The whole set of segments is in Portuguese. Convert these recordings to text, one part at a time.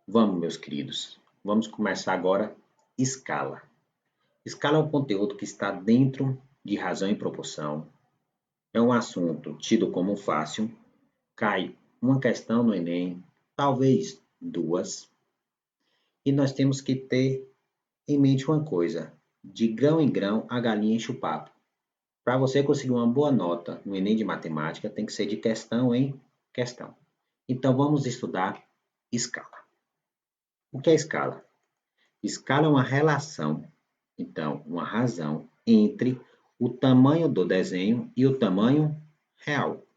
Vamos, meus queridos. Vamos começar agora escala. Escala é um conteúdo que está dentro de razão e proporção. É um assunto tido como fácil. Cai uma questão no Enem, talvez duas. E nós temos que ter em mente uma coisa: de grão em grão, a galinha enche o papo. Para você conseguir uma boa nota no Enem de matemática, tem que ser de questão em questão. Então vamos estudar escala. O que é escala? Escala é uma relação, então, uma razão entre o tamanho do desenho e o tamanho real.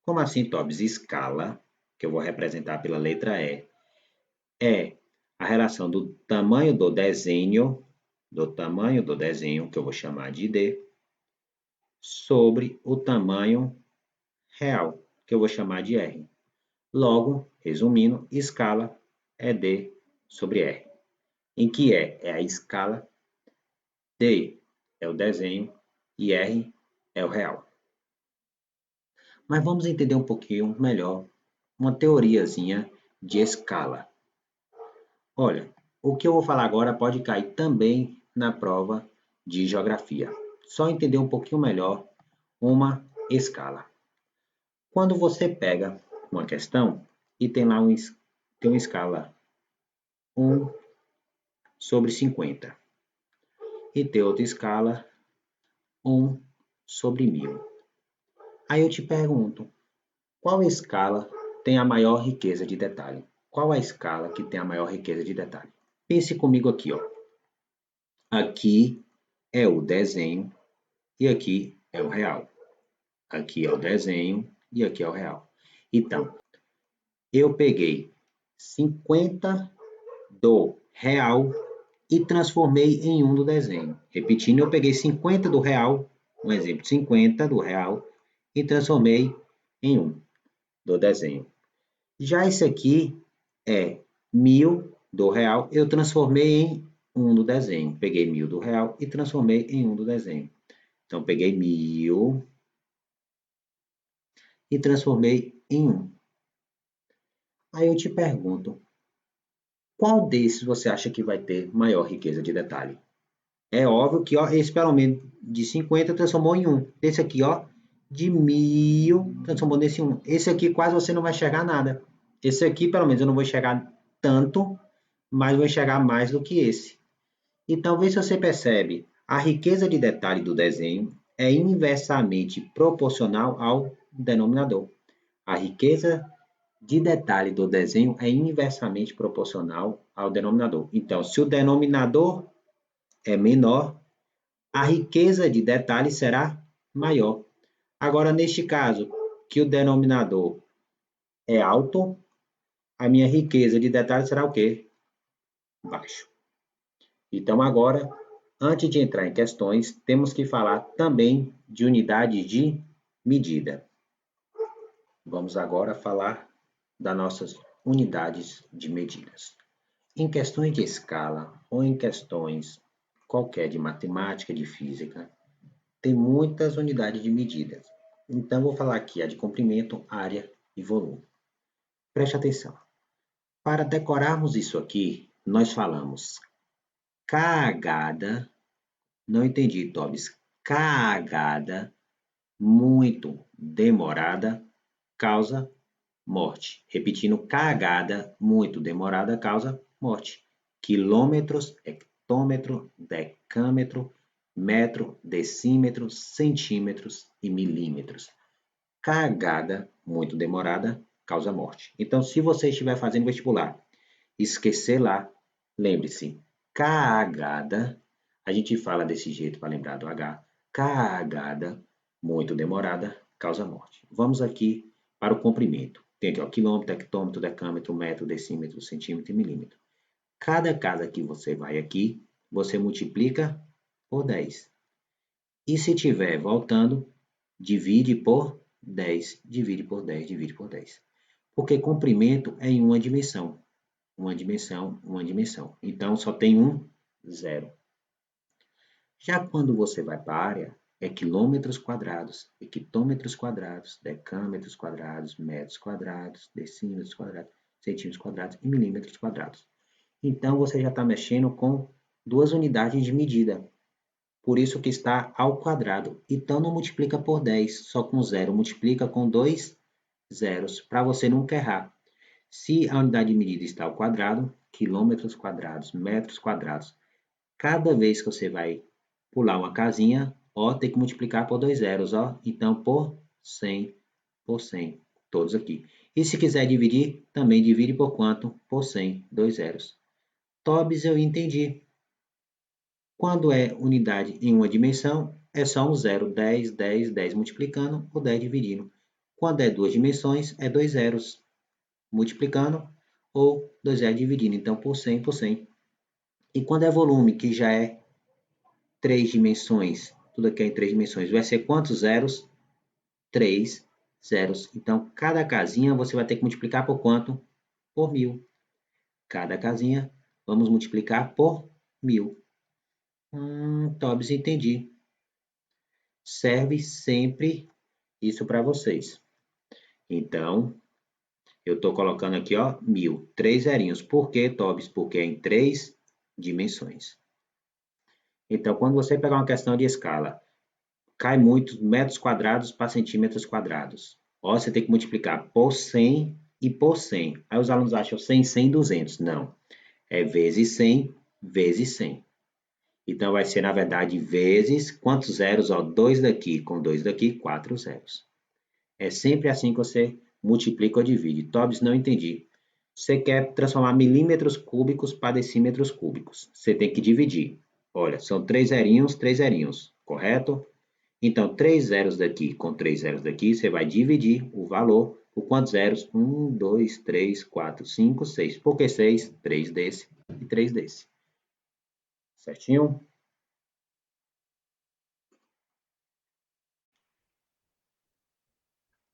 Como assim, Tobes? Escala, que eu vou representar pela letra E, é a relação do tamanho do desenho, que eu vou chamar de D, sobre o tamanho real, que eu vou chamar de R. Logo, resumindo, escala é D sobre R. Em que E é a escala, D é o desenho e R é o real. Mas vamos entender um pouquinho melhor uma teoriazinha de escala. Olha, o que eu vou falar agora pode cair também na prova de geografia. Só entender um pouquinho melhor uma escala. Quando você pega uma questão e tem lá tem uma escala 1 sobre 50 e tem outra escala 1 sobre 1000. Aí eu te pergunto, qual escala tem a maior riqueza de detalhe? Qual a escala que tem a maior riqueza de detalhe? Pense comigo aqui, ó. Aqui é o desenho e aqui é o real. Aqui é o desenho e aqui é o real. Então, eu peguei 50 do real e transformei em 1 do desenho. Repetindo, eu peguei 50 do real, um exemplo, 50 do real, e transformei em 1 do desenho. Já esse aqui é 1000 do real, eu transformei em 1 do desenho. Peguei 1000 do real e transformei em 1 do desenho. Então, peguei 1000 e transformei em 1. Aí eu te pergunto, qual desses você acha que vai ter maior riqueza de detalhe? É óbvio que ó, esse pelo menos de 50 transformou em 1. Esse aqui, ó, de 1000 transformou nesse 1. Esse aqui quase você não vai enxergar nada. Esse aqui, pelo menos, eu não vou enxergar tanto, mas vou enxergar mais do que esse. Então, vê se você percebe. A riqueza de detalhe do desenho é inversamente proporcional ao denominador. A riqueza de detalhe do desenho é inversamente proporcional ao denominador. Então, se o denominador é menor, a riqueza de detalhe será maior. Agora, neste caso, que o denominador é alto, a minha riqueza de detalhe será o quê? Baixo. Então, agora, antes de entrar em questões, temos que falar também de unidades de medida. Vamos agora falar das nossas unidades de medidas. Em questões de escala ou em questões qualquer de matemática, de física, tem muitas unidades de medidas. Então, vou falar aqui a de comprimento, área e volume. Preste atenção. Para decorarmos isso aqui, nós falamos cagada, não entendi, Tobis, cagada, muito demorada, causa morte. Repetindo, cagada, muito demorada, causa morte. Quilômetros, hectômetro, decâmetro, metro, decímetro, centímetros e milímetros. Cagada, muito demorada, causa morte. Então, se você estiver fazendo vestibular, esquecer lá, lembre-se, cagada, a gente fala desse jeito para lembrar do H, cagada, muito demorada, causa morte. Vamos aqui para o comprimento. Tem aqui, ó, quilômetro, hectômetro, decâmetro, metro, decímetro, centímetro e milímetro. Cada casa que você vai aqui, você multiplica por 10. E se tiver voltando, divide por 10, divide por 10, divide por 10. Porque comprimento é em uma dimensão. Uma dimensão, uma dimensão. Então, só tem um zero. Já quando você vai para a área, é quilômetros quadrados, hectômetros quadrados, decâmetros quadrados, metros quadrados, decímetros quadrados, centímetros quadrados e milímetros quadrados. Então, você já está mexendo com duas unidades de medida. Por isso que está ao quadrado. Então, não multiplica por 10, só com zero. Multiplica com dois zeros, para você nunca errar. Se a unidade de medida está ao quadrado, quilômetros quadrados, metros quadrados, cada vez que você vai pular uma casinha, ó, tem que multiplicar por dois zeros, ó. Então, por 100, todos aqui. E se quiser dividir, também divide por quanto? Por 100, dois zeros. Tobes, eu entendi. Quando é unidade em uma dimensão, é só um zero, 10, 10, 10 multiplicando, ou 10 dividindo. Quando é duas dimensões, é dois zeros multiplicando, ou dois zeros dividindo. Então, por 100, por 100. E quando é volume, que já é três dimensões, tudo aqui é em três dimensões, vai ser quantos zeros? Três zeros. Então, cada casinha você vai ter que multiplicar por quanto? Por 1000. Cada casinha, vamos multiplicar por 1000. Tobes, entendi. Serve sempre isso para vocês. Então, eu estou colocando aqui, ó, 1000. Três zerinhos. Por quê, Tobes? Porque é em três dimensões. Então, quando você pegar uma questão de escala, cai muito metros quadrados para centímetros quadrados. Ó, você tem que multiplicar por 100 e por 100. Aí os alunos acham 100, 100, 200. Não. É vezes 100, vezes 100. Então, vai ser, na verdade, vezes quantos zeros? Ó, 2 daqui com 2 daqui, 4 zeros. É sempre assim que você multiplica ou divide. Tobes, não entendi. Você quer transformar milímetros cúbicos para decímetros cúbicos. Você tem que dividir. Olha, são três zerinhos, correto? Então, 3 zeros daqui com 3 zeros daqui, você vai dividir o valor por quantos zeros? 1, 2, 3, 4, 5, 6. Por que 6? 3 desse e 3 desse. Certinho?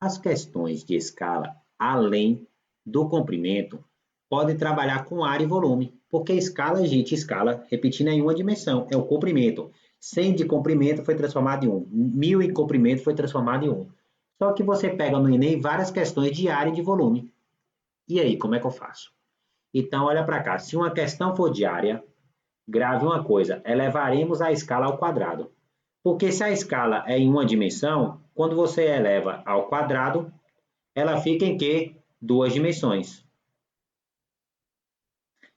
As questões de escala, além do comprimento, podem trabalhar com área e volume, porque escala, gente, escala, repetindo, é em uma dimensão, é o comprimento. 100 de comprimento foi transformado em 1, 1000 em comprimento foi transformado em 1. Só que você pega no Enem várias questões de área e de volume. E aí, como é que eu faço? Então, olha para cá, se uma questão for de área, grave uma coisa, elevaremos a escala ao quadrado. Porque se a escala é em uma dimensão, quando você eleva ao quadrado, ela fica em quê? Duas dimensões.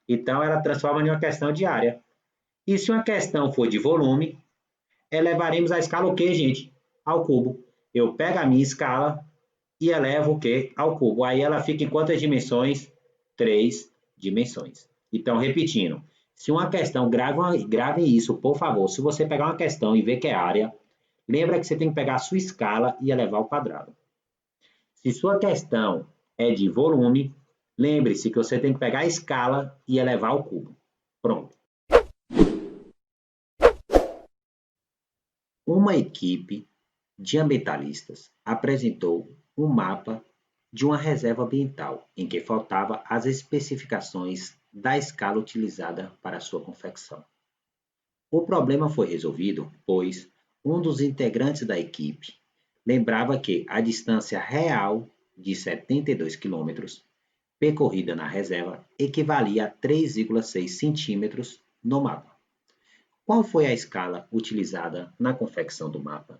Então, ela transforma em uma questão de área. E se uma questão for de volume, elevaremos a escala o quê, gente? Ao cubo. Eu pego a minha escala e elevo o quê? Ao cubo. Aí ela fica em quantas dimensões? Três dimensões. Então, repetindo, se uma questão, grave isso, por favor. Se você pegar uma questão e ver que é área, lembra que você tem que pegar a sua escala e elevar ao quadrado. Se sua questão é de volume, lembre-se que você tem que pegar a escala e elevar ao cubo. Pronto. Uma equipe de ambientalistas apresentou um mapa de uma reserva ambiental em que faltava as especificações da escala utilizada para sua confecção. O problema foi resolvido, pois um dos integrantes da equipe lembrava que a distância real de 72 quilômetros percorrida na reserva equivalia a 3,6 centímetros no mapa. Qual foi a escala utilizada na confecção do mapa?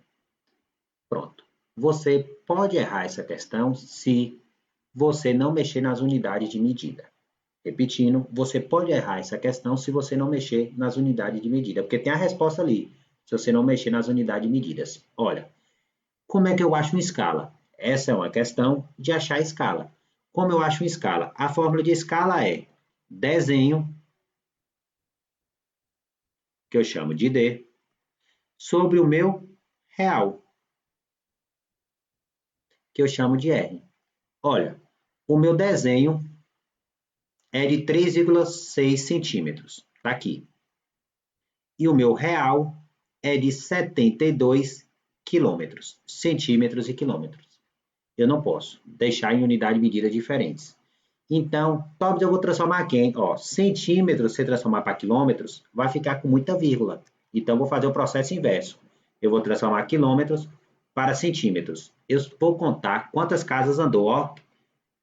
Pronto. Você pode errar essa questão se você não mexer nas unidades de medida. Repetindo, você pode errar essa questão se você não mexer nas unidades de medida, porque tem a resposta ali, se você não mexer nas unidades de medidas. Olha, como é que eu acho uma escala? Essa é uma questão de achar a escala. Como eu acho uma escala? A fórmula de escala é desenho, que eu chamo de D, sobre o meu real, que eu chamo de R. Olha, o meu desenho é de 3,6 centímetros, está aqui. E o meu real é de 72 quilômetros, centímetros e quilômetros. Eu não posso deixar em unidade de medida diferentes. Então, talvez eu vou transformar aqui, hein? Ó, centímetros, se transformar para quilômetros, vai ficar com muita vírgula. Então, vou fazer o processo inverso. Eu vou transformar quilômetros para centímetros. Eu vou contar quantas casas andou, ó.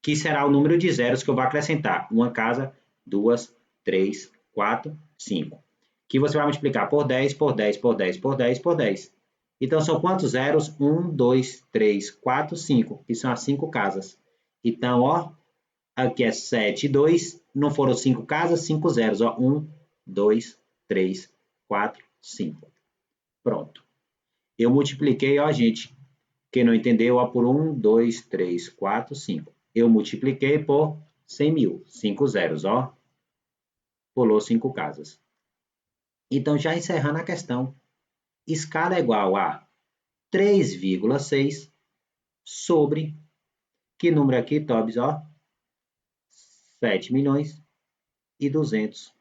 que será o número de zeros que eu vou acrescentar. Uma casa, 2, 3, 4, 5. Que você vai multiplicar por 10, por 10, por 10, por 10, por 10. Então, são quantos zeros? 1, 2, 3, 4, 5, que são as 5 casas. Então, ó, aqui é 7, 2, não foram 5 casas, 5 zeros. Ó, 1, 2, 3, 4, 5. Pronto. Eu multipliquei, ó, gente, quem não entendeu, ó, por 1, 2, 3, 4, 5. Eu multipliquei por 100 mil, 5 zeros, ó, pulou 5 casas. Então, já encerrando a questão, escala é igual a 3,6 sobre, que número aqui, Tobs, ó? 7 milhões e 200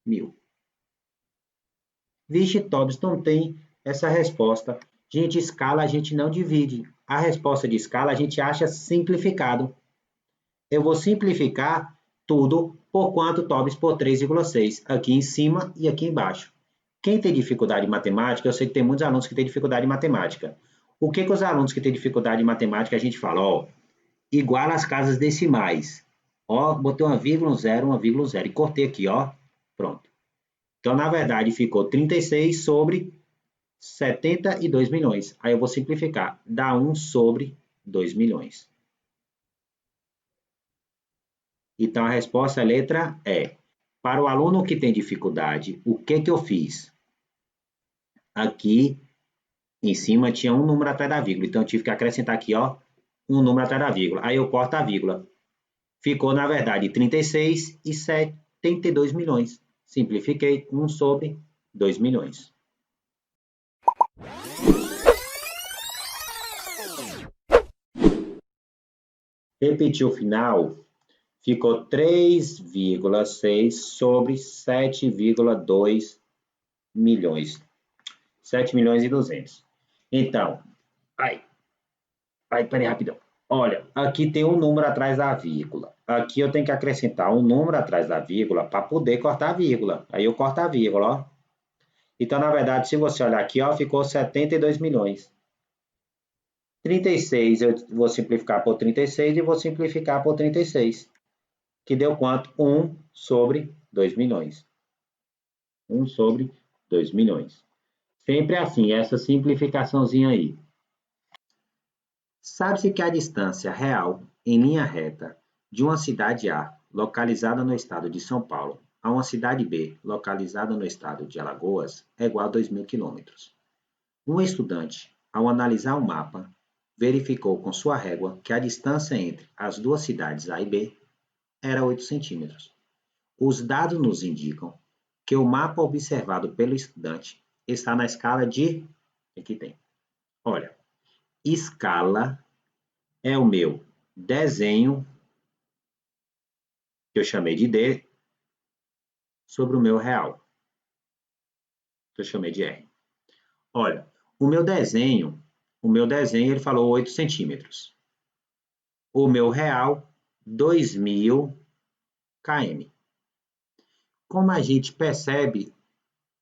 mil. Vixe, Tobs, não tem essa resposta. Gente, escala a gente não divide. A resposta de escala a gente acha simplificado. Eu vou simplificar tudo por quanto, Tobs? Por 3,6. Aqui em cima e aqui embaixo. Quem tem dificuldade em matemática, eu sei que tem muitos alunos que têm dificuldade em matemática. O que os alunos que têm dificuldade em matemática a gente fala? Ó, igual às casas decimais. Ó, botei uma vírgula, um zero, uma vírgula, um zero. E cortei aqui, ó. Pronto. Então, na verdade, ficou 36 sobre 72 milhões. Aí eu vou simplificar. Dá 1 sobre 2 milhões. Então, a resposta é a letra E. Para o aluno que tem dificuldade, o que eu fiz? Aqui em cima tinha um número atrás da vírgula. Então, eu tive que acrescentar aqui, ó, um número atrás da vírgula. Aí eu corto a vírgula. Ficou, na verdade, 36 e 72 milhões. Simplifiquei, 1 sobre 2 milhões. Repetir o final, ficou 3,6 sobre 7,2 milhões. 7 milhões e 200. Então, peraí, rapidão. Olha, aqui tem um número atrás da vírgula. Aqui eu tenho que acrescentar um número atrás da vírgula para poder cortar a vírgula. Aí eu corto a vírgula, ó. Então, na verdade, se você olhar aqui, ó, ficou 72 milhões. 36 eu vou simplificar por 36 e vou simplificar por 36. Que deu quanto? 1 sobre 2 milhões. 1 sobre 2 milhões. Sempre assim, essa simplificaçãozinha aí. Sabe-se que a distância real, em linha reta, de uma cidade A, localizada no estado de São Paulo, a uma cidade B, localizada no estado de Alagoas, é igual a 2.000 quilômetros. Um estudante, ao analisar o mapa, verificou com sua régua que a distância entre as duas cidades A e B era 8 centímetros. Os dados nos indicam que o mapa observado pelo estudante está na escala de... Aqui tem. Olha, escala é o meu desenho, que eu chamei de D, sobre o meu real, que eu chamei de R. Olha, o meu desenho ele falou 8 centímetros. O meu real, 2.000 km. Como a gente percebe,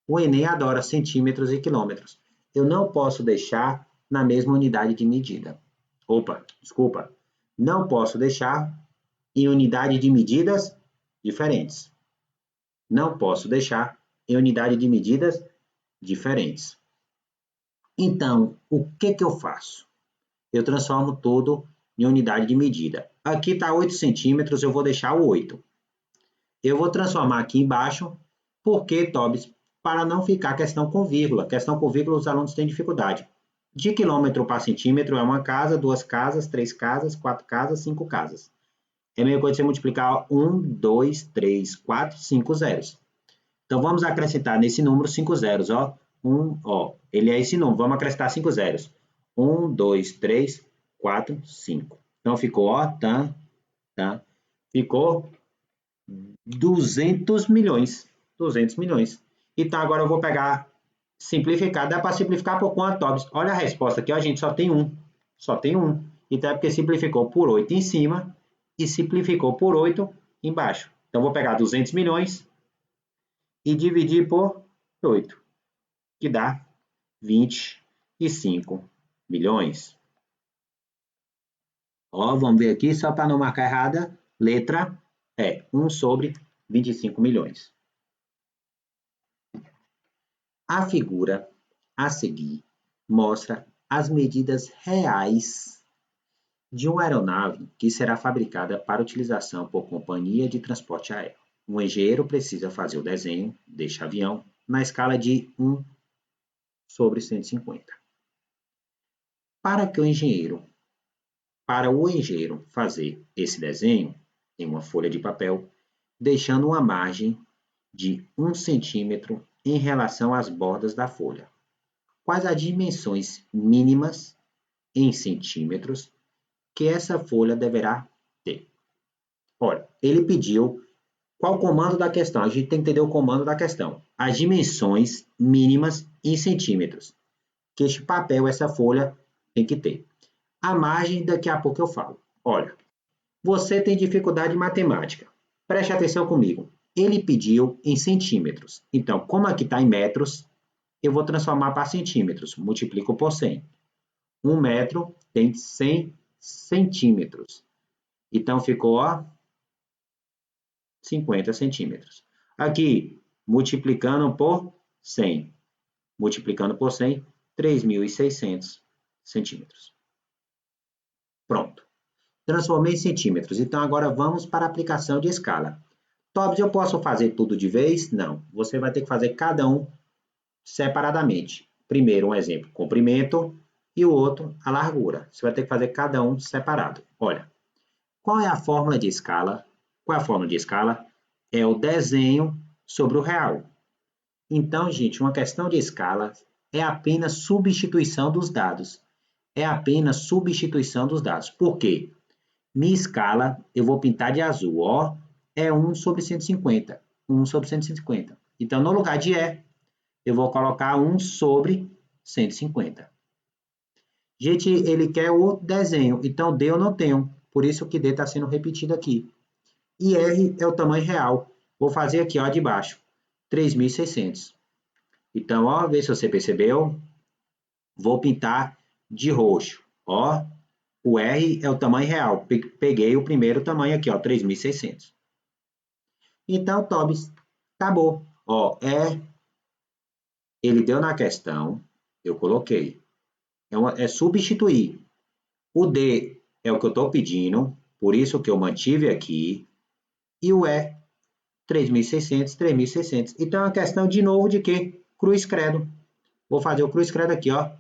o Enem adora centímetros e quilômetros. Eu não posso deixar na mesma unidade de medida. Opa, desculpa. Não posso deixar em unidade de medidas diferentes. Não posso deixar em unidade de medidas diferentes. Então, o que eu faço? Eu transformo tudo em unidade de medida. Aqui está 8 centímetros, eu vou deixar o 8. Eu vou transformar aqui embaixo, porque, Tobs, para não ficar questão com vírgula. Questão com vírgula os alunos têm dificuldade. De quilômetro para centímetro é uma casa, 2 casas, 3 casas, 4 casas, 5 casas. É a mesma coisa de você multiplicar 1, 2, 3, 4, 5 zeros. Então, vamos acrescentar nesse número 5 zeros, ó. Ele é esse número, vamos acrescentar 5 zeros. 1, 2, 3, 4, 5. Então, ficou, ó, ficou 200 milhões. 200 milhões. Então, agora eu vou pegar, simplificar. Dá para simplificar por quanto, Tobs? Olha a resposta aqui, ó, gente, só tem um. Só tem um. Então, é porque simplificou por 8 em cima e simplificou por 8 embaixo. Então, vou pegar 200 milhões e dividir por 8, que dá 25 milhões. Ó, vamos ver aqui, só para não marcar errada, letra E, 1 sobre 25 milhões. A figura a seguir mostra as medidas reais de uma aeronave que será fabricada para utilização por companhia de transporte aéreo. Um engenheiro precisa fazer o desenho deste avião na escala de 1 sobre 150. Para o engenheiro fazer esse desenho em uma folha de papel, deixando uma margem de 1 centímetro em relação às bordas da folha. Quais as dimensões mínimas em centímetros que essa folha deverá ter? Olha, ele pediu qual o comando da questão. A gente tem que entender o comando da questão. As dimensões mínimas em centímetros que este papel, essa folha, tem que ter. A margem, daqui a pouco eu falo. Olha, você tem dificuldade em matemática. Preste atenção comigo. Ele pediu em centímetros. Então, como aqui está em metros, eu vou transformar para centímetros. Multiplico por 100. 1 metro tem 100 centímetros. Então, ficou, ó, 50 centímetros. Aqui, multiplicando por 100. Multiplicando por 100, 3.600 centímetros. Pronto. Transformei em centímetros. Então, agora vamos para a aplicação de escala. Tobbs, eu posso fazer tudo de vez? Não. Você vai ter que fazer cada um separadamente. Primeiro, um exemplo, comprimento, e o outro, a largura. Você vai ter que fazer cada um separado. Olha, qual é a fórmula de escala? Qual é a fórmula de escala? É o desenho sobre o real. Então, gente, uma questão de escala é apenas substituição dos dados. É apenas substituição dos dados. Por quê? Minha escala, eu vou pintar de azul, ó, é 1 sobre 150. 1 sobre 150. Então, no lugar de E, eu vou colocar 1 sobre 150. Gente, ele quer o desenho, então D eu não tenho, por isso que D está sendo repetido aqui. E R é o tamanho real. Vou fazer aqui, ó, de baixo, 3.600. Então, ó, vê se você percebeu. Vou pintar de roxo, ó. O R é o tamanho real. Peguei o primeiro tamanho aqui, ó, 3.600. Então, Tobbs, acabou. Ó, ele deu na questão, eu coloquei. É substituir. O D é o que eu estou pedindo, por isso que eu mantive aqui. E o E, 3.600, 3.600. Então, é uma questão de novo de quê? Cruz credo. Vou fazer o cruz credo aqui, ó.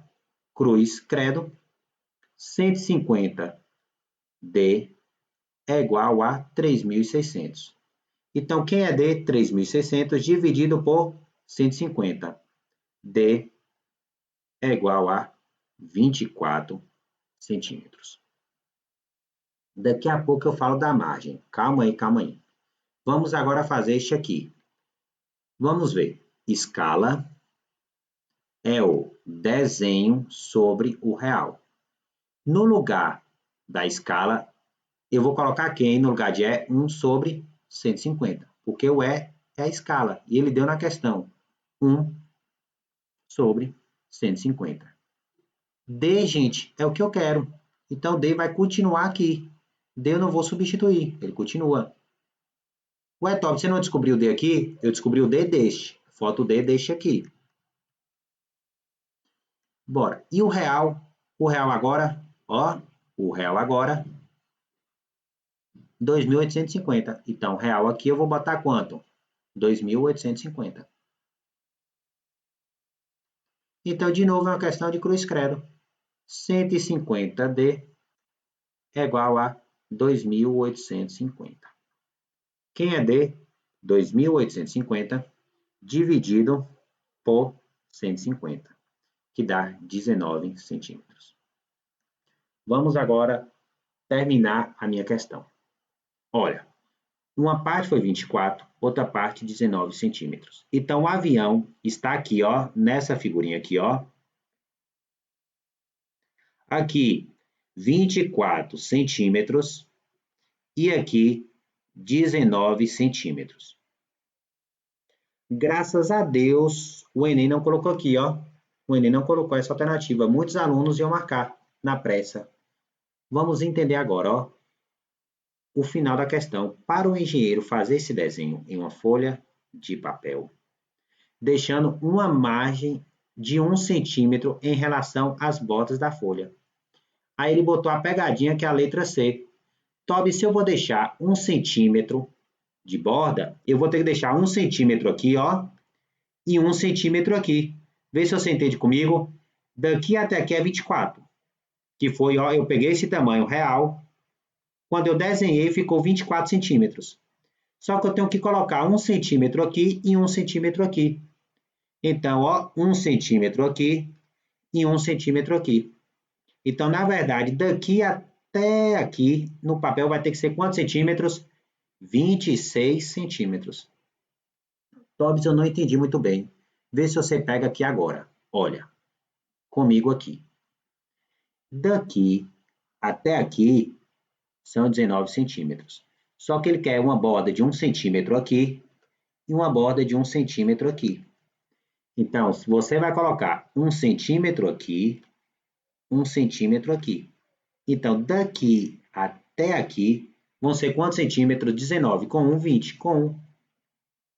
Cruz credo. 150D é igual a 3.600. Então, quem é D? 3.600 dividido por 150. D é igual a 24 centímetros. Daqui a pouco eu falo da margem. Calma aí, calma aí. Vamos agora fazer este aqui. Vamos ver. Escala é o desenho sobre o real. No lugar da escala, eu vou colocar quem no lugar de E? 1 sobre 150. Porque o E é a escala. E ele deu na questão 1 sobre 150. D, gente, é o que eu quero. Então, D vai continuar aqui. D eu não vou substituir, ele continua. Ué, Top, você não descobriu o D aqui? Eu descobri o D deste. Foto D deste aqui. Bora. E o real? O real agora, ó, o real agora, 2.850. Então, real aqui eu vou botar quanto? 2.850. Então, de novo, é uma questão de cruz credo. 150D é igual a 2.850. Quem é D? 2.850 dividido por 150, que dá 19 centímetros. Vamos agora terminar a minha questão. Olha, uma parte foi 24, outra parte 19 centímetros. Então, o avião está aqui, ó, nessa figurinha aqui, ó. Aqui, 24 centímetros e aqui, 19 centímetros. Graças a Deus, o Enem não colocou aqui, ó. O Enem não colocou essa alternativa. Muitos alunos iam marcar na pressa. Vamos entender agora, ó, o final da questão. Para o engenheiro fazer esse desenho em uma folha de papel, deixando uma margem de 1 centímetro em relação às bordas da folha. Aí ele botou a pegadinha que é a letra C. Toby, se eu vou deixar 1 centímetro de borda, eu vou ter que deixar 1 centímetro aqui, ó, e 1 centímetro aqui. Vê se você entende comigo. Daqui até aqui é 24, que foi, ó, eu peguei esse tamanho real, quando eu desenhei ficou 24 centímetros. Só que eu tenho que colocar 1 centímetro aqui e 1 centímetro aqui. Então, ó, 1 centímetro aqui e 1 centímetro aqui. Então, na verdade, daqui até aqui, no papel vai ter que ser quantos centímetros? 26 centímetros. Tobbs, eu não entendi muito bem. Vê se você pega aqui agora. Olha, comigo aqui. Daqui até aqui são 19 centímetros. Só que ele quer uma borda de 1 centímetro aqui e uma borda de 1 centímetro aqui. Então, você vai colocar 1 centímetro aqui, 1 centímetro aqui. Então, daqui até aqui vão ser quantos centímetros? 19 com 1, 20. Com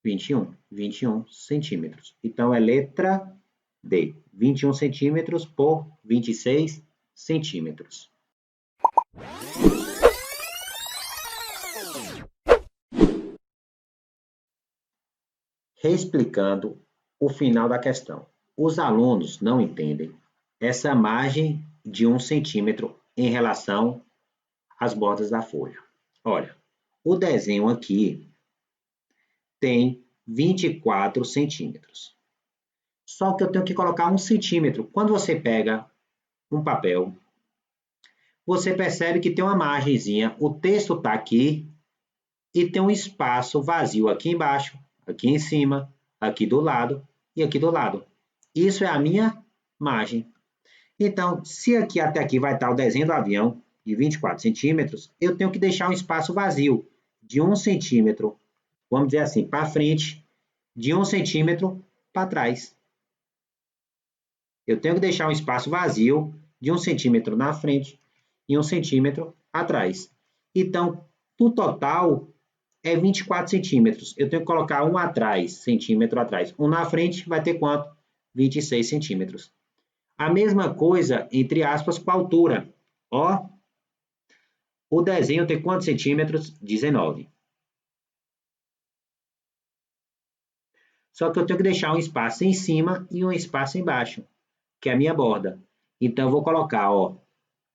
1, 21 centímetros. Então, é letra D. 21 centímetros por 26 centímetros. Reexplicando o final da questão. Os alunos não entendem essa margem de 1 centímetro em relação às bordas da folha. Olha, o desenho aqui tem 24 centímetros. Só que eu tenho que colocar 1 centímetro. Quando você pega um papel, você percebe que tem uma margenzinha, o texto está aqui e tem um espaço vazio aqui embaixo, aqui em cima, aqui do lado e aqui do lado. Isso é a minha margem. Então, se aqui até aqui vai estar o desenho do avião, de 24 centímetros, eu tenho que deixar um espaço vazio de 1 centímetro, vamos dizer assim, para frente, de 1 centímetro para trás. Eu tenho que deixar um espaço vazio de 1 centímetro na frente e 1 centímetro atrás. Então, no total, é 24 centímetros. Eu tenho que colocar um atrás, centímetro atrás. Um na frente vai ter quanto? 26 centímetros. A mesma coisa, entre aspas, com a altura. Ó, o desenho tem quantos centímetros? 19. Só que eu tenho que deixar um espaço em cima e um espaço embaixo, que é a minha borda. Então, eu vou colocar, ó,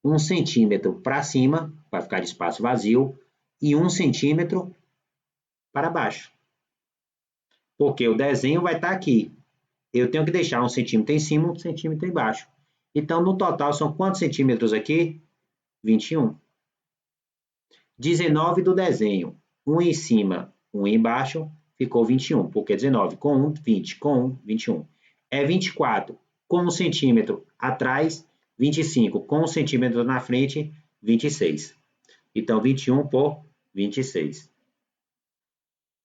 1 centímetro para cima, vai ficar de espaço vazio, e 1 centímetro para baixo. Porque o desenho vai estar aqui. Eu tenho que deixar 1 centímetro em cima, 1 centímetro embaixo. Então, no total, são quantos centímetros aqui? 21. 19 do desenho, 1 em cima, 1 embaixo, ficou 21, porque 19 com 1, 20, com 1, 21. É 24 com 1 centímetro atrás, 25 com 1 centímetro na frente, 26. Então, 21 por 26.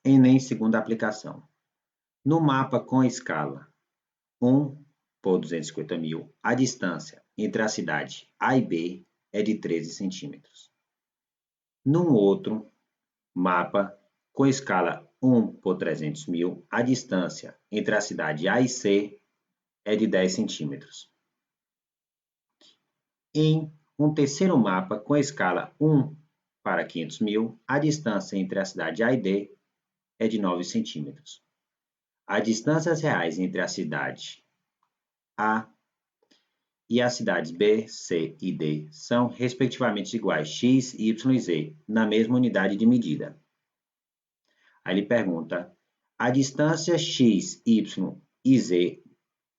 Enem, segunda aplicação. No mapa com escala 1 por 250 mil, a distância entre a cidade A e B é de 13 centímetros. Num outro mapa com escala 1 por 300 mil, a distância entre a cidade A e C é de 10 centímetros. Em um terceiro mapa com escala 1 para 500 mil, a distância entre a cidade A e D é de 9 centímetros. As distâncias reais entre a cidade A e as cidades B, C e D são respectivamente iguais x, y e z, na mesma unidade de medida. Aí ele pergunta, a distância x, y e z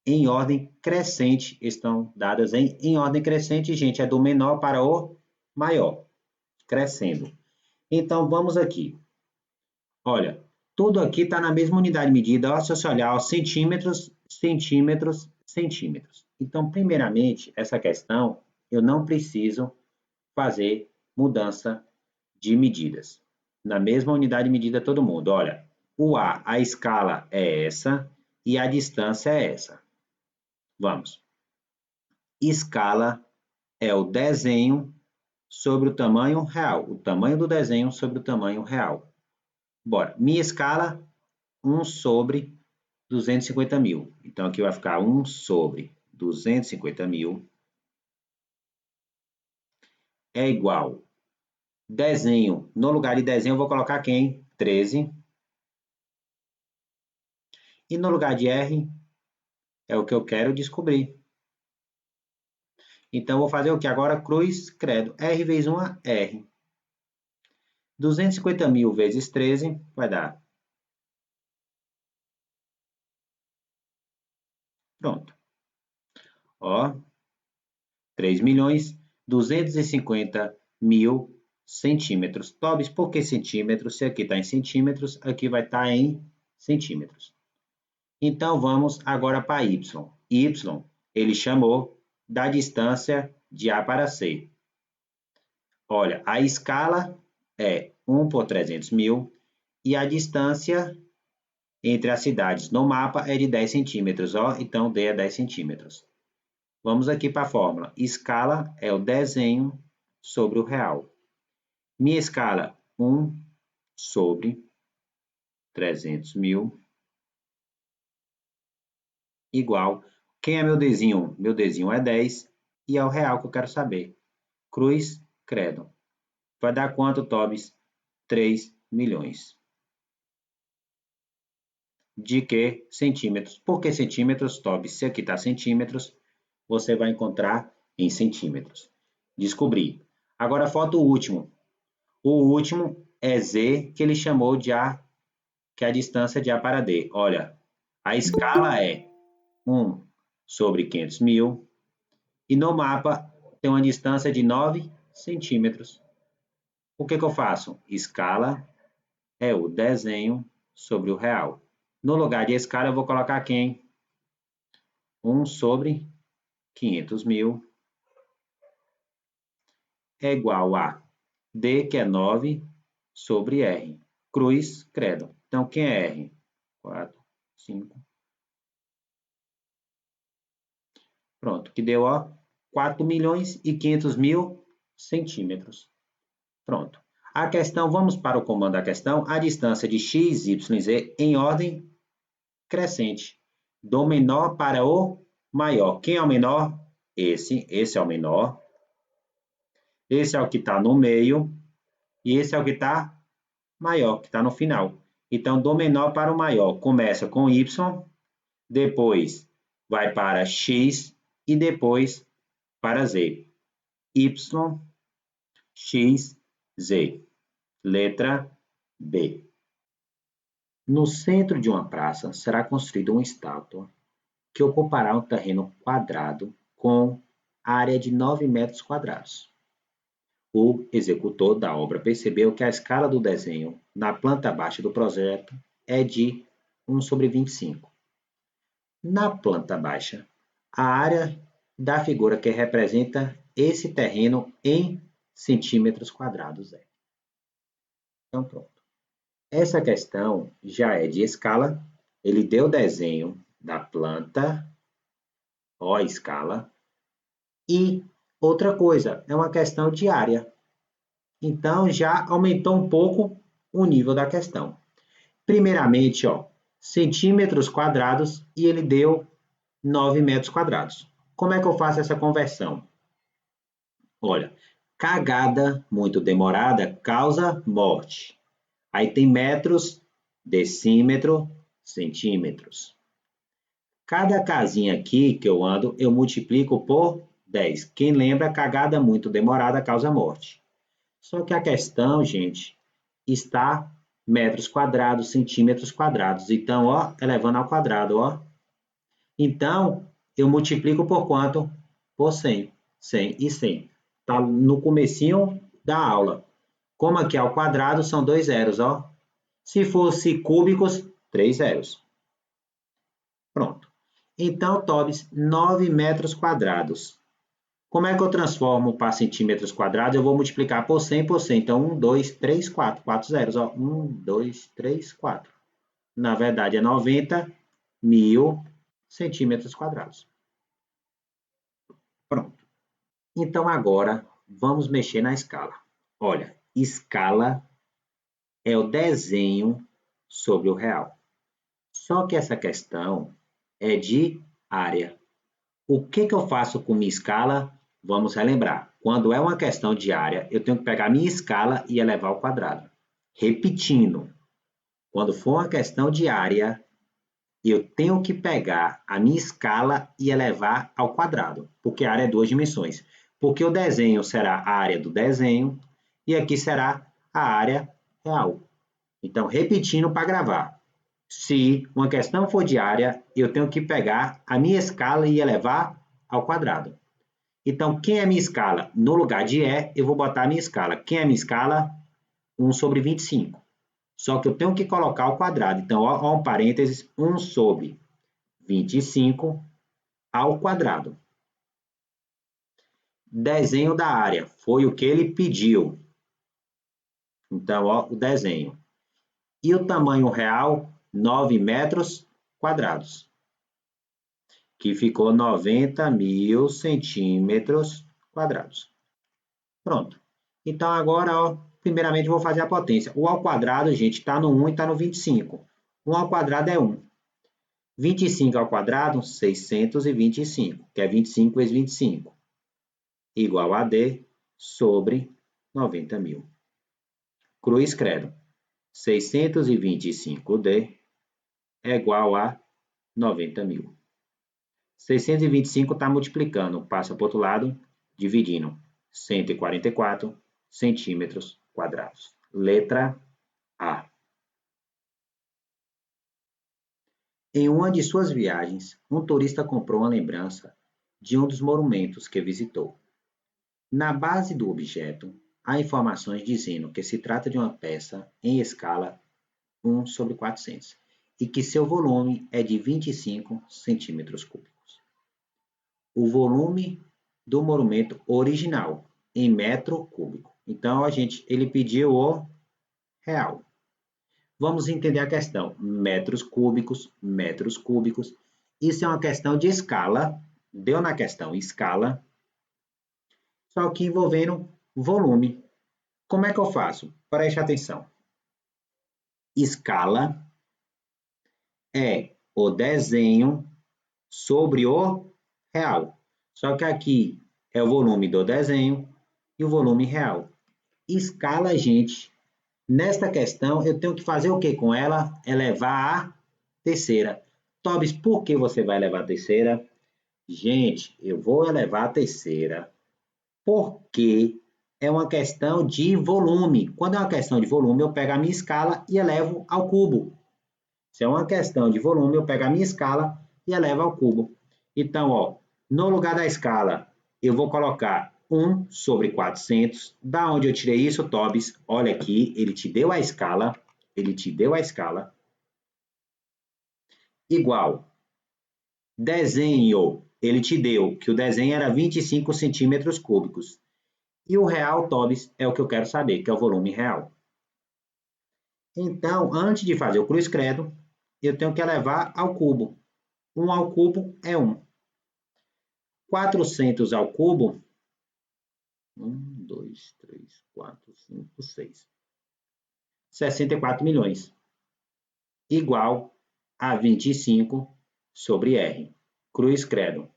em ordem crescente estão dadas em ordem crescente, gente, é do menor para o maior, crescendo. Então, vamos aqui. Olha, tudo aqui está na mesma unidade de medida, ó, se você olhar, ó, centímetros, centímetros, centímetros. Então, primeiramente, essa questão, eu não preciso fazer mudança de medidas. Na mesma unidade de medida todo mundo. Olha, o a escala é essa e a distância é essa. Vamos. Escala é o desenho sobre o tamanho real. O tamanho do desenho sobre o tamanho real. Bora. Minha escala, 1 sobre 250 mil. Então, aqui vai ficar 1 sobre 250 mil é igual. Desenho. No lugar de desenho, eu vou colocar quem? 13. E no lugar de R, é o que eu quero descobrir. Então, vou fazer o que agora? Cruz, credo. R vezes 1 é R. 250 mil vezes 13 vai dar. Pronto. Ó, 3.250.000 centímetros. Tobis, por que centímetros? Se aqui está em centímetros, aqui vai estar em centímetros. Então, vamos agora para Y. Y, ele chamou da distância de A para C. Olha, a escala é 1 por 300 mil e a distância entre as cidades no mapa é de 10 centímetros. Ó, então, D é 10 centímetros. Vamos aqui para a fórmula. Escala é o desenho sobre o real. Minha escala, 1 sobre 300 mil, igual. Quem é meu Dzinho? Meu Dzinho é 10 e é o real que eu quero saber. Cruz, credo. Vai dar quanto, Tobis? 3 milhões. De que centímetros? Por que centímetros, Tobis? Se aqui está centímetros, você vai encontrar em centímetros. Descobri. Agora falta o último. O último é Z, que ele chamou de A, que é a distância de A para D. Olha, a escala é 1 sobre 500 mil e no mapa tem uma distância de 9 centímetros. O que eu faço? Escala é o desenho sobre o real. No lugar de escala, eu vou colocar quem? 1 sobre 500 mil é igual a D, que é 9, sobre R. Cruz, credo. Então, quem é R? 4, 5. Pronto, que deu, ó, 4.500.000 centímetros. Pronto. A questão, vamos para o comando da questão. A distância de x, y, z em ordem crescente. Do menor para o maior. Quem é o menor? Esse é o menor. Esse é o que está no meio. E esse é o que está maior, que está no final. Então, do menor para o maior. Começa com y, depois vai para x e depois para z. Y, x, z. Letra B. No centro de uma praça será construída uma estátua que ocupará um terreno quadrado com área de 9 metros quadrados. O executor da obra percebeu que a escala do desenho na planta baixa do projeto é de 1 sobre 25. Na planta baixa, a área da figura que representa esse terreno em centímetros quadrados é. Então, pronto. Essa questão já é de escala. Ele deu o desenho da planta, ó, a escala. E outra coisa, é uma questão de área. Então, já aumentou um pouco o nível da questão. Primeiramente, ó, centímetros quadrados e ele deu 9 metros quadrados. Como é que eu faço essa conversão? Olha, cagada muito demorada causa morte. Aí tem metros, decímetro, centímetros. Cada casinha aqui que eu ando, eu multiplico por 10. Quem lembra, cagada muito demorada causa morte. Só que a questão, gente, está metros quadrados, centímetros quadrados. Então, ó, elevando ao quadrado, ó. Então, eu multiplico por quanto? Por 100. 100 e 100. Tá no comecinho da aula. Como aqui é ao quadrado, são 2 zeros, ó. Se fosse cúbicos, 3 zeros. Pronto. Então, Tobis, 9 metros quadrados. Como é que eu transformo para centímetros quadrados? Eu vou multiplicar por 100 por 100. Então, 1, 2, 3, 4. 4 zeros. Ó. 1, 2, 3, 4. Na verdade, é 90.000 centímetros quadrados. Pronto. Então, agora, vamos mexer na escala. Olha, escala é o desenho sobre o real. Só que essa questão é de área. O que eu faço com minha escala? Vamos relembrar. Quando é uma questão de área, eu tenho que pegar minha escala e elevar ao quadrado. Repetindo, quando for uma questão de área, eu tenho que pegar a minha escala e elevar ao quadrado, porque a área é 2 dimensões. Porque o desenho será a área do desenho e aqui será a área real. Então, repetindo para gravar. Se uma questão for de área, eu tenho que pegar a minha escala e elevar ao quadrado. Então, quem é minha escala? No lugar de eu vou botar a minha escala. Quem é minha escala? 1 sobre 25. Só que eu tenho que colocar ao quadrado. Então, ó um parênteses, 1 sobre 25 ao quadrado. Desenho da área. Foi o que ele pediu. Então, ó, o desenho. E o tamanho real? 9 metros quadrados. Que ficou 90.000 centímetros quadrados. Pronto. Então, agora, ó, primeiramente, vou fazer a potência. O ao quadrado, gente, está no 1 e está no 25. 1 ao quadrado é 1. 25 ao quadrado, 625, que é 25 vezes 25, igual a D sobre 90.000. Cruz credo. 625D é igual a 90.000. 625 está multiplicando, passa para o outro lado, dividindo 144 centímetros quadrados. Letra A. Em uma de suas viagens, um turista comprou uma lembrança de um dos monumentos que visitou. Na base do objeto, há informações dizendo que se trata de uma peça em escala 1 sobre 400 e que seu volume é de 25 centímetros cúbicos. O volume do monumento original em metro cúbico. Então, ele pediu o real. Vamos entender a questão. Metros cúbicos, metros cúbicos. Isso é uma questão de escala. Deu na questão escala, só que envolvendo volume. Como é que eu faço? Preste atenção. Escala é o desenho sobre o real. Só que aqui é o volume do desenho e o volume real. Escala, gente, nesta questão eu tenho que fazer o que com ela? Elevar a terceira. Tobis, por que você vai elevar a terceira? Gente, eu vou elevar a terceira porque é uma questão de volume. Quando é uma questão de volume, eu pego a minha escala e elevo ao cubo. Se é uma questão de volume, eu pego a minha escala e elevo ao cubo. Então, ó, no lugar da escala, eu vou colocar 1 sobre 400. Da onde eu tirei isso, Tobis? Olha aqui, ele te deu a escala. Ele te deu a escala. Igual. Desenho. Ele te deu que o desenho era 25 centímetros cúbicos. E o real, Tobis, é o que eu quero saber, que é o volume real. Então, antes de fazer o cruz credo, eu tenho que elevar ao cubo. 1 ao cubo é 1. 400 ao cubo, 1, 2, 3, 4, 5, 6. 64 milhões. Igual a 25 sobre R. Cruz credo.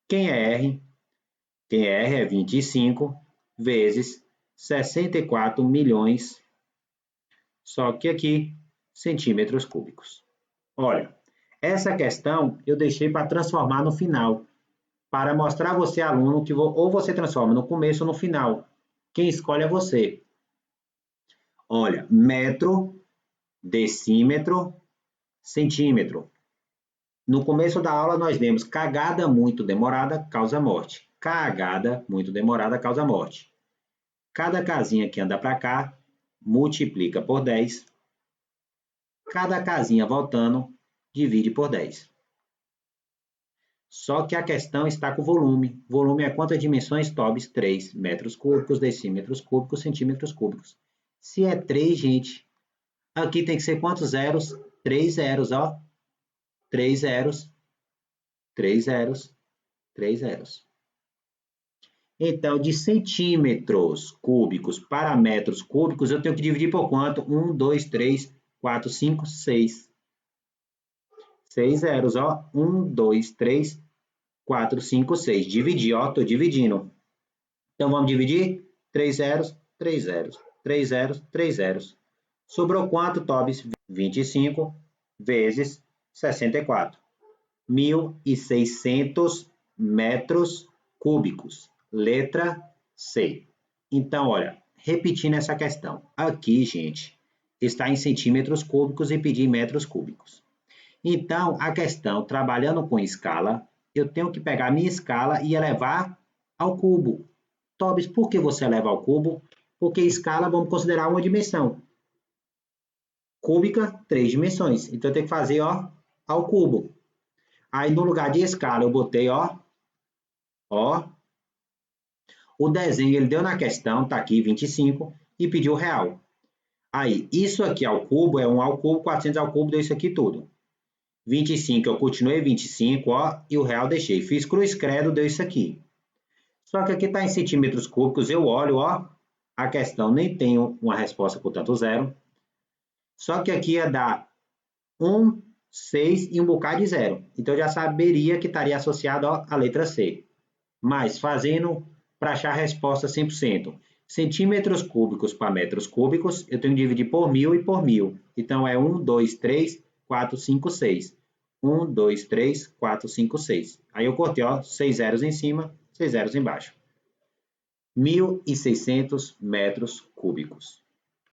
Quem é R? Quem é R é 25 vezes 64 milhões, só que aqui, centímetros cúbicos. Olha, essa questão eu deixei para transformar no final, para mostrar a você, aluno, que ou você transforma no começo ou no final. Quem escolhe é você. Olha, metro, decímetro, centímetro. No começo da aula nós vemos cagada muito demorada causa morte. Cagada muito demorada causa morte. Cada casinha que anda para cá multiplica por 10. Cada casinha voltando divide por 10. Só que a questão está com o volume. Volume é quantas dimensões, Tobis? 3 metros cúbicos, decímetros cúbicos, centímetros cúbicos. Se é 3, gente, aqui tem que ser quantos zeros? 3 zeros, ó. 3 zeros, 3 zeros, 3 zeros. Então, de centímetros cúbicos para metros cúbicos, eu tenho que dividir por quanto? 1, 2, 3, 4, 5, 6. 6 zeros, ó. 1, 2, 3, 4, 5, 6. Dividir, ó. Estou dividindo. Então, vamos dividir? 3 zeros, 3 zeros. 3 zeros, 3 zeros. Sobrou quanto, Tobis? 25 vezes 64. 1.600 metros cúbicos. Letra C. Então, olha, repetindo essa questão. Aqui, gente, está em centímetros cúbicos e pedir metros cúbicos. Então, a questão, trabalhando com escala, eu tenho que pegar a minha escala e elevar ao cubo. Tobis, por que você eleva ao cubo? Porque escala vamos considerar uma dimensão. Cúbica, 3 dimensões. Então, eu tenho que fazer, ó, ao cubo. Aí, no lugar de escala, eu botei, ó. O desenho, ele deu na questão, tá aqui, 25, e pediu real. Aí, isso aqui ao cubo é 1 ao cubo, 400 ao cubo, deu isso aqui tudo. 25, eu continuei 25, ó, e o real deixei. Fiz cruz credo, deu isso aqui. Só que aqui está em centímetros cúbicos, eu olho, ó, a questão nem tem uma resposta, portanto, zero. Só que aqui ia dar 1, 6 e um bocado de zero. Então, eu já saberia que estaria associado, ó, à letra C. Mas, fazendo para achar a resposta 100%. Centímetros cúbicos para metros cúbicos, eu tenho que dividir por 1.000 e por 1.000. Então, é 1, 2, 3, 4, 5, 6. 1, 2, 3, 4, 5, 6. Aí eu cortei, ó, 6 zeros em cima, 6 zeros embaixo. 1.600 metros cúbicos.